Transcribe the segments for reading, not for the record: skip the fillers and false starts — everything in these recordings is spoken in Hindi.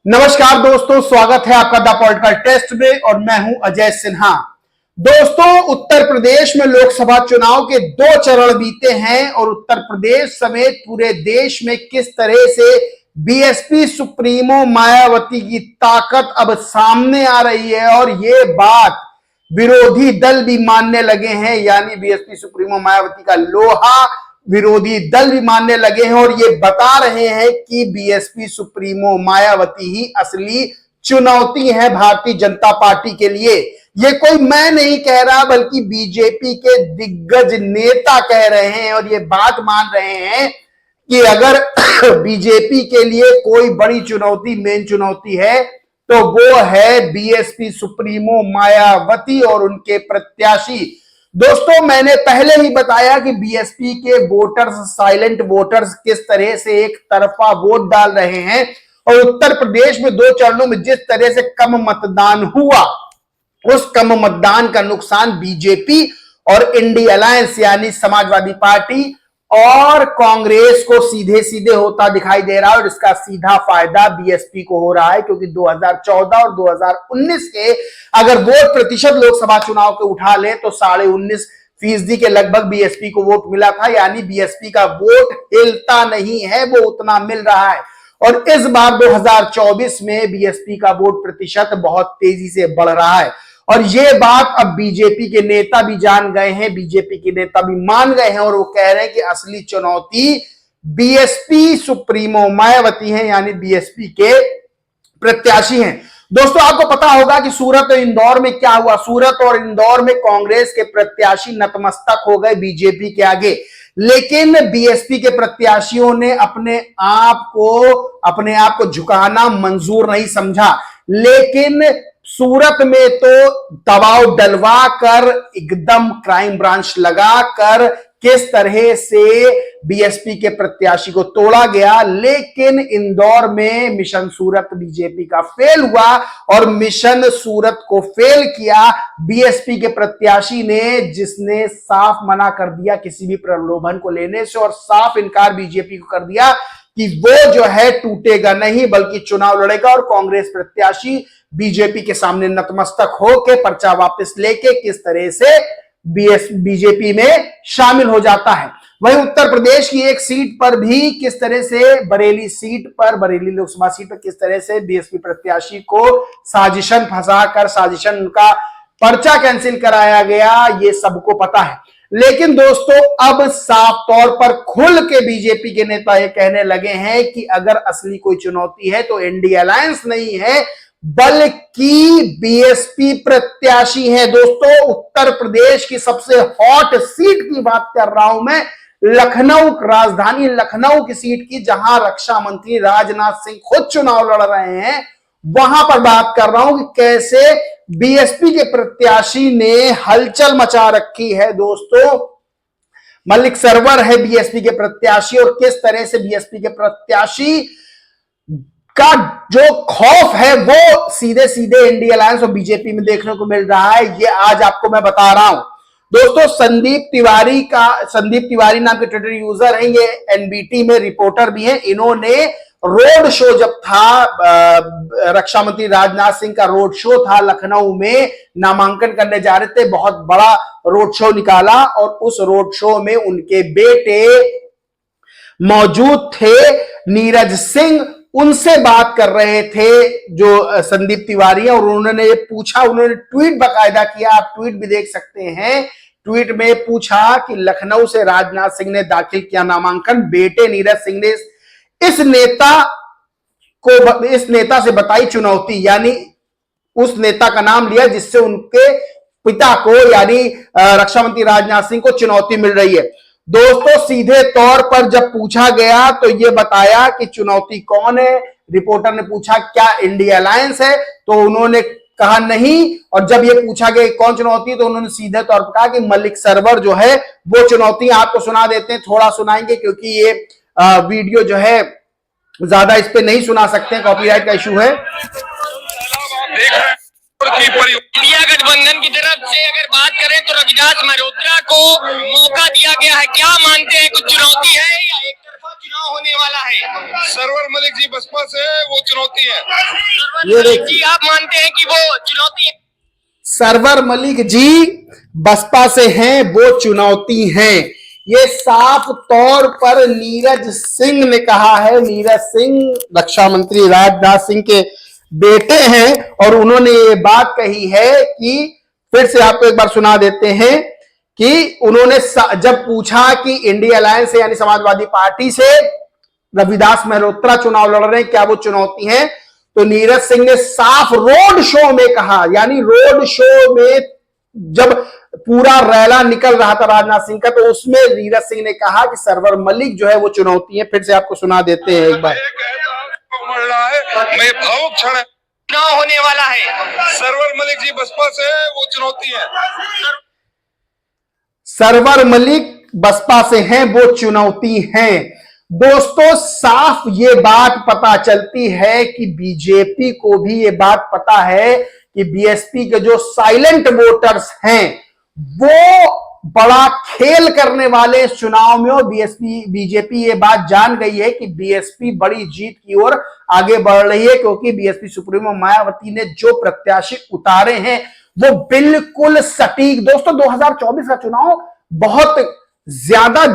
नमस्कार दोस्तों, स्वागत है आपका द पॉलिटिकल टेस्ट में और मैं हूं अजय सिन्हा। दोस्तों, उत्तर प्रदेश में लोकसभा चुनाव के 2 चरण बीते हैं और उत्तर प्रदेश समेत पूरे देश में किस तरह से बीएसपी सुप्रीमो मायावती की ताकत अब सामने आ रही है और ये बात विरोधी दल भी मानने लगे हैं। यानी बीएसपी सुप्रीमो मायावती का लोहा विरोधी दल भी मानने लगे हैं और ये बता रहे हैं कि बीएसपी सुप्रीमो मायावती ही असली चुनौती है भारतीय जनता पार्टी के लिए। ये कोई मैं नहीं कह रहा, बल्कि बीजेपी के दिग्गज नेता कह रहे हैं और ये बात मान रहे हैं कि अगर बीजेपी के लिए कोई बड़ी चुनौती, मेन चुनौती है तो वो है बीएसपी सुप्रीमो मायावती और उनके प्रत्याशी। दोस्तों, मैंने पहले ही बताया कि बीएसपी के वोटर्स, साइलेंट वोटर्स किस तरह से एक तरफा वोट डाल रहे हैं और उत्तर प्रदेश में 2 चरणों में जिस तरह से कम मतदान हुआ, उस कम मतदान का नुकसान बीजेपी और इंडिया अलायंस यानी समाजवादी पार्टी और कांग्रेस को सीधे सीधे होता दिखाई दे रहा है और इसका सीधा फायदा बीएसपी को हो रहा है, क्योंकि 2014 और 2019 के अगर वोट प्रतिशत लोकसभा चुनाव के उठा ले तो 19.5% के लगभग बीएसपी को वोट मिला था। यानी बीएसपी का वोट हिलता नहीं है, वो उतना मिल रहा है। और इस बार 2024 में बीएसपी का वोट प्रतिशत बहुत तेजी से बढ़ रहा है और ये बात अब बीजेपी के नेता भी जान गए हैं, बीजेपी के नेता भी मान गए हैं और वो कह रहे हैं कि असली चुनौती बीएसपी सुप्रीमो मायावती है, यानी बीएसपी के प्रत्याशी हैं। दोस्तों, आपको पता होगा कि सूरत और इंदौर में क्या हुआ। सूरत और इंदौर में कांग्रेस के प्रत्याशी नतमस्तक हो गए बीजेपी के आगे, लेकिन बीएसपी के प्रत्याशियों ने अपने आप को झुकाना मंजूर नहीं समझा। लेकिन सूरत में तो दबाव डलवा कर, एकदम क्राइम ब्रांच लगाकर किस तरह से बीएसपी के प्रत्याशी को तोड़ा गया। लेकिन इंदौर में मिशन सूरत बीजेपी का फेल हुआ और मिशन सूरत को फेल किया बीएसपी के प्रत्याशी ने, जिसने साफ मना कर दिया किसी भी प्रलोभन को लेने से और साफ इनकार बीजेपी को कर दिया कि वो जो है टूटेगा नहीं बल्कि चुनाव लड़ेगा। और कांग्रेस प्रत्याशी बीजेपी के सामने नतमस्तक होकर पर्चा वापस लेके किस तरह से बीजेपी में शामिल हो जाता है। वहीं उत्तर प्रदेश की एक सीट पर भी किस तरह से बरेली लोकसभा सीट पर किस तरह से बीएसपी प्रत्याशी को साजिशन फंसाकर साजिशन उनका पर्चा कैंसिल कराया गया, ये सबको पता है। लेकिन दोस्तों, अब साफ तौर पर खुल के बीजेपी के नेता ये कहने लगे हैं कि अगर असली कोई चुनौती है तो इंडिया अलायंस नहीं है बल्कि बीएसपी प्रत्याशी है। दोस्तों, उत्तर प्रदेश की सबसे हॉट सीट की बात कर रहा हूं मैं, लखनऊ, राजधानी लखनऊ की सीट की, जहां रक्षा मंत्री राजनाथ सिंह खुद चुनाव लड़ रहे हैं। वहां पर बात कर रहा हूं कि कैसे बीएसपी के प्रत्याशी ने हलचल मचा रखी है। दोस्तों, मलिक सरवर है बीएसपी के प्रत्याशी और किस तरह से बीएसपी के प्रत्याशी का जो खौफ है वो सीधे सीधे इंडिया अलायंस और बीजेपी में देखने को मिल रहा है, ये आज आपको मैं बता रहा हूं। दोस्तों, संदीप तिवारी नाम के ट्विटर यूजर हैं, ये एनबीटी में रिपोर्टर भी हैं। इन्होंने रोड शो जब था, रक्षा मंत्री राजनाथ सिंह का रोड शो था लखनऊ में, नामांकन करने जा रहे थे, बहुत बड़ा रोड शो निकाला और उस रोड शो में उनके बेटे मौजूद थे, नीरज सिंह। उनसे बात कर रहे थे जो संदीप तिवारी है और उन्होंने ये पूछा, उन्होंने ट्वीट बाकायदा किया, आप ट्वीट भी देख सकते हैं। ट्वीट में पूछा कि लखनऊ से राजनाथ सिंह ने दाखिल किया नामांकन, बेटे नीरज सिंह ने इस नेता से बताई चुनौती, यानी उस नेता का नाम लिया जिससे उनके पिता को यानी रक्षा मंत्री राजनाथ सिंह को चुनौती मिल रही है। दोस्तों, सीधे तौर पर जब पूछा गया तो यह बताया कि चुनौती कौन है। रिपोर्टर ने पूछा क्या इंडिया अलायंस है, तो उन्होंने कहा नहीं। और जब यह पूछा गया कौन चुनौती, तो उन्होंने सीधे तौर पर कहा कि मलिक सरवर जो है वो चुनौती। आपको सुना देते हैं, थोड़ा सुनाएंगे क्योंकि ये वीडियो जो है ज्यादा इस पे नहीं सुना सकते, कॉपीराइट का इशू है। इंडिया गठबंधन की तरफ से अगर बात करें तो रविदास मल्होत्रा को मौका दिया गया है, क्या मानते हैं, कुछ चुनौती है या एक तरफा चुनाव होने वाला है? सरवर मलिक जी बसपा से, वो चुनौती चुनौती है। ये देखिए, जी आप मानते हैं कि वो चुनौती है? सरवर मलिक जी बसपा से हैं, वो चुनौती हैं। ये साफ तौर पर नीरज सिंह ने कहा है। नीरज सिंह रक्षा मंत्री राजनाथ सिंह के बेटे हैं और उन्होंने ये बात कही है कि फिर से आपको एक बार सुना देते हैं कि उन्होंने जब पूछा कि इंडिया अलायंस से यानी समाजवादी पार्टी से रविदास मल्होत्रा चुनाव लड़ रहे हैं, क्या वो चुनौती है, तो नीरज सिंह ने साफ रोड शो में कहा, यानी रोड शो में जब पूरा रैला निकल रहा था राजनाथ सिंह का, तो उसमें नीरज सिंह ने कहा कि सरवर मलिक जो है वो चुनौती है। फिर से आपको सुना देते हैं एक बार। उमड़ रहा है, मैं भावुक क्षण है। चुनाव होने वाला है, सरवर मलिक जी बसपा से है, वो चुनौती है। सरवर मलिक बसपा से हैं, वो चुनौती हैं। दोस्तों साफ ये बात पता चलती है कि बीजेपी को भी ये बात पता है कि बीएसपी के जो साइलेंट वोटर्स हैं वो बड़ा खेल करने वाले इस चुनाव में, और बीजेपी ये बात जान गई है कि बीएसपी बड़ी जीत की ओर आगे बढ़ रही है, क्योंकि बीएसपी सुप्रीमो मायावती ने जो प्रत्याशी उतारे हैं वो बिल्कुल सटीक। दोस्तों 2024 का चुनाव बहुत ज्यादा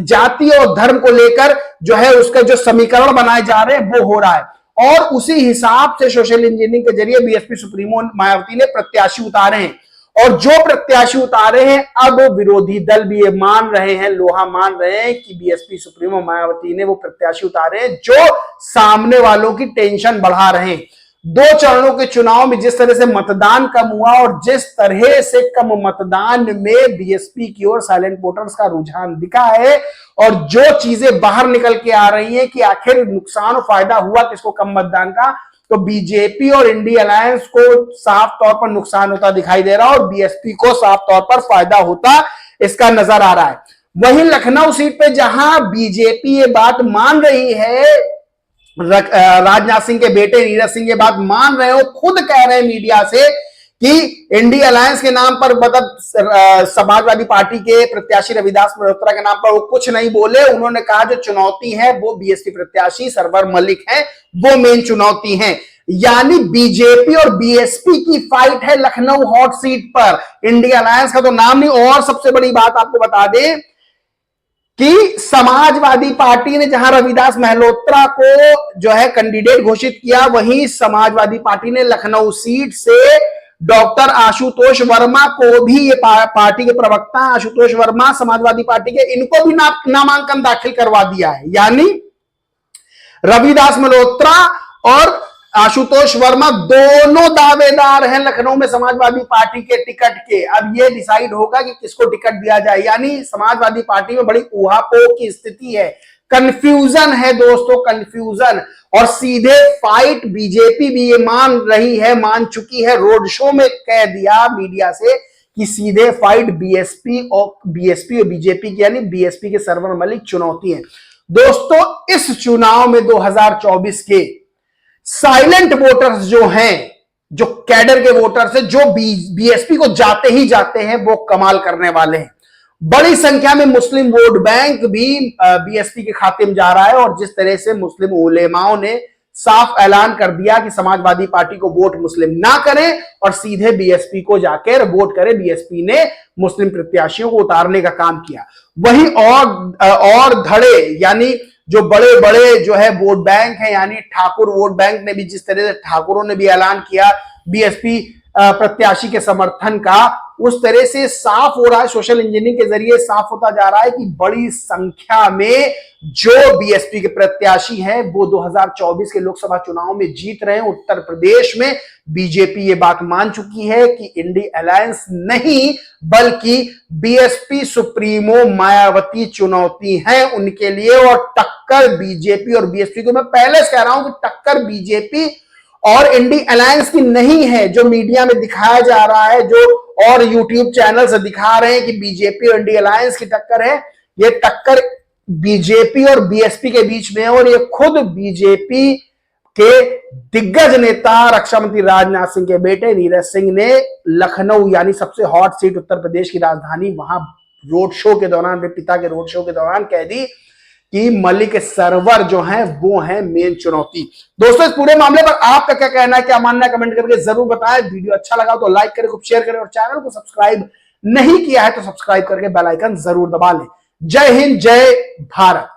जाति और धर्म को लेकर जो है उसका जो समीकरण बनाए जा रहे हैं वो हो रहा है, और उसी हिसाब से सोशल इंजीनियरिंग के जरिए बीएसपी सुप्रीमो मायावती ने प्रत्याशी उतारे हैं। और जो प्रत्याशी उतारे हैं अब विरोधी दल भी ये मान रहे हैं, लोहा मान रहे हैं कि बीएसपी सुप्रीमो मायावती ने वो प्रत्याशी उतारे हैं जो सामने वालों की टेंशन बढ़ा रहे हैं। 2 चरणों के चुनाव में जिस तरह से मतदान कम हुआ और जिस तरह से कम मतदान में बीएसपी की ओर साइलेंट वोटर्स का रुझान दिखा है, और जो चीजें बाहर निकल के आ रही हैं कि आखिर नुकसान और फायदा हुआ किसको कम मतदान का, तो बीजेपी और इंडिया अलायंस को साफ तौर पर नुकसान होता दिखाई दे रहा है और बीएसपी को साफ तौर पर फायदा होता इसका नजर आ रहा है। वहीं लखनऊ सीट पे जहां बीजेपी ये बात मान रही है, राजनाथ सिंह के बेटे नीरज सिंह ये बात मान रहे हो, खुद कह रहे हैं मीडिया से कि इंडिया अलायंस के नाम पर, मतलब समाजवादी पार्टी के प्रत्याशी रविदास मल्होत्रा के नाम पर वो कुछ नहीं बोले। उन्होंने कहा जो चुनौती है वो बीएसपी प्रत्याशी सरवर मलिक है, वो मेन चुनौती है। यानी बीजेपी और बीएसपी की फाइट है लखनऊ हॉट सीट पर। इंडिया अलायंस का तो नाम नहीं। और सबसे बड़ी बात आपको बता दें कि समाजवादी पार्टी ने जहां रविदास मल्होत्रा को जो है कैंडिडेट घोषित किया, वहीं समाजवादी पार्टी ने लखनऊ सीट से डॉक्टर आशुतोष वर्मा को भी, ये पार्टी के प्रवक्ता आशुतोष वर्मा समाजवादी पार्टी के, इनको भी नामांकन दाखिल करवा दिया है। यानी रविदास मल्होत्रा और आशुतोष वर्मा दोनों दावेदार हैं लखनऊ में समाजवादी पार्टी के टिकट के। अब यह डिसाइड होगा कि किसको टिकट दिया जाए। यानी समाजवादी पार्टी में बड़ी ऊहापोह की स्थिति है, कंफ्यूजन है दोस्तों, कंफ्यूजन। और सीधे फाइट बीजेपी भी ये मान रही है, मान चुकी है, रोड शो में कह दिया मीडिया से कि सीधे फाइट बीएसपी और बीजेपी की, यानी बीएसपी के सरवर मलिक चुनौती है। दोस्तों इस चुनाव में 2024 के साइलेंट वोटर्स जो हैं, जो कैडर के वोटर्स हैं, जो बीएसपी को जाते ही जाते हैं, वो कमाल करने वाले हैं। बड़ी संख्या में मुस्लिम वोट बैंक भी बीएसपी के खाते में जा रहा है, और जिस तरह से मुस्लिम उलेमाओं ने साफ ऐलान कर दिया कि समाजवादी पार्टी को वोट मुस्लिम ना करें और सीधे बीएसपी को जाकर वोट करें, बीएसपी ने मुस्लिम प्रत्याशियों को उतारने का काम किया। वहीं और धड़े, यानी जो बड़े बड़े जो है वोट बैंक है, यानी ठाकुर वोट बैंक ने भी, जिस तरह से ठाकुरों ने भी ऐलान किया बीएसपी प्रत्याशी के समर्थन का, उस तरह से साफ हो रहा है, सोशल इंजीनियरिंग के जरिए साफ होता जा रहा है कि बड़ी संख्या में जो बीएसपी के प्रत्याशी हैं वो 2024 के लोकसभा चुनाव में जीत रहे हैं। उत्तर प्रदेश में बीजेपी ये बात मान चुकी है कि इंडिया अलायंस नहीं बल्कि बीएसपी सुप्रीमो मायावती चुनौती है उनके लिए, और टक्कर बीजेपी और बीएसपी को, मैं पहले से कह रहा हूं कि टक्कर बीजेपी और इंडिया अलायंस की नहीं है, जो मीडिया में दिखाया जा रहा है, जो और यूट्यूब चैनल से दिखा रहे हैं कि बीजेपी और इंडिया अलायंस की टक्कर है। ये टक्कर बीजेपी और बीएसपी के बीच में है, और ये खुद बीजेपी के दिग्गज नेता रक्षा मंत्री राजनाथ सिंह के बेटे नीरज सिंह ने लखनऊ, यानी सबसे हॉट सीट उत्तर प्रदेश की राजधानी, वहां रोड शो के दौरान, अपने पिता के रोड शो के दौरान कह दी कि मलिक सर्वर जो है वो है मेन चुनौती। दोस्तों इस पूरे मामले पर आपका क्या कहना है, क्या मानना है, कमेंट करके जरूर बताएं। वीडियो अच्छा लगा तो लाइक करें, खूब शेयर करें और चैनल को सब्सक्राइब नहीं किया है तो सब्सक्राइब करके बेल आइकन जरूर दबा लें। जय हिंद, जय भारत।